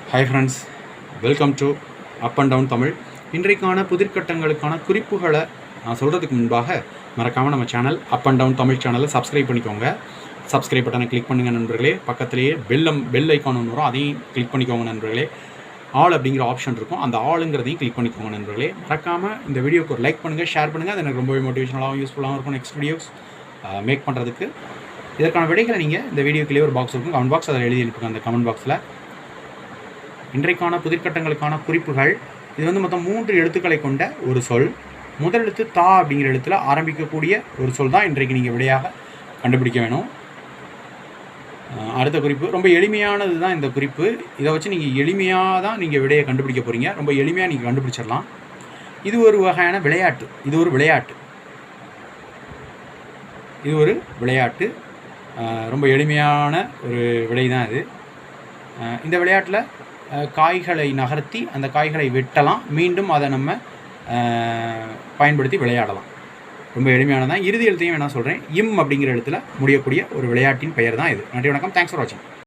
Hi friends, welcome to up and down Tamil. இன்றைக்கான புதிர்கட்டங்களுக்கான குறிப்புகளை நான் சொல்கிறதுக்கு முன்பாக மறக்காமல் நம்ம channel up and down Tamil சேனலை சப்ஸ்கிரைப் பண்ணிக்கோங்க. சப்ஸ்கிரைப் பட்டனை கிளிக் பண்ணுங்கள் நண்பர்களே. பக்கத்திலேயே பெல் ஐக்கான் ஒன்று வரும், அதையும் கிளிக் பண்ணிக்கோங்க நண்பர்களே. ஆல் அப்படிங்கிற ஆப்ஷன் இருக்கும், அந்த ஆளுங்கிறதையும் கிளிக் பண்ணிக்கோங்க நண்பர்களே. மறக்காமல் இந்த வீடியோக்கு ஒரு லைக் பண்ணுங்கள், ஷேர் பண்ணுங்கள். அது எனக்கு ரொம்பவே மோட்டிவேஷனலாகவும் யூஸ்ஃபுல்லாகவும் இருக்கும் நெக்ஸ்ட் வீடியோஸ் மேக் பண்ணுறதுக்கு. இதற்கான விடைகளை நீங்கள் இந்த வீடியோக்குள்ளேயே ஒரு பாக்ஸ் இருக்கும், கமெண்ட் பாக்ஸ், அதில் எழுதி அனுப்புங்க. அந்த கமெண்ட் பாக்ஸில் இன்றைக்கான புதிர்கட்டங்களுக்கான குறிப்புகள். இது மொத்தம் 3 எழுத்துக்களை கொண்ட ஒரு சொல். முதல் எழுத்து தா அப்படிங்கிற எழுத்தில் ஆரம்பிக்கக்கூடிய ஒரு சொல் தான் இன்றைக்கு நீங்கள் விடையாக கண்டுபிடிக்க வேணும். அடுத்த குறிப்பு ரொம்ப எளிமையானது தான் இந்த குறிப்பு. இதை வச்சு நீங்கள் எளிமையாக தான் நீங்கள் விடையை கண்டுபிடிக்க போகிறீங்க. ரொம்ப எளிமையாக நீங்கள் கண்டுபிடிச்சிடலாம். இது ஒரு வகையான விளையாட்டு. இது ஒரு விளையாட்டு. ரொம்ப எளிமையான ஒரு விடை தான் இது. இந்த விளையாட்டில் காய்களை நகர்த்தி அந்த காய்களை வெட்டலாம், மீண்டும் அதை நம்ம பயன்படுத்தி விளையாடலாம். ரொம்ப எளிமையானதான். இறுதி எழுத்தையும் வேணால் சொல்கிறேன். அப்படிங்கிற எழுத்தில் முடியக்கூடிய ஒரு விளையாட்டின் பெயர் தான் இது. நன்றி, வணக்கம். தேங்க்ஸ் ஃபார் வாட்சிங்.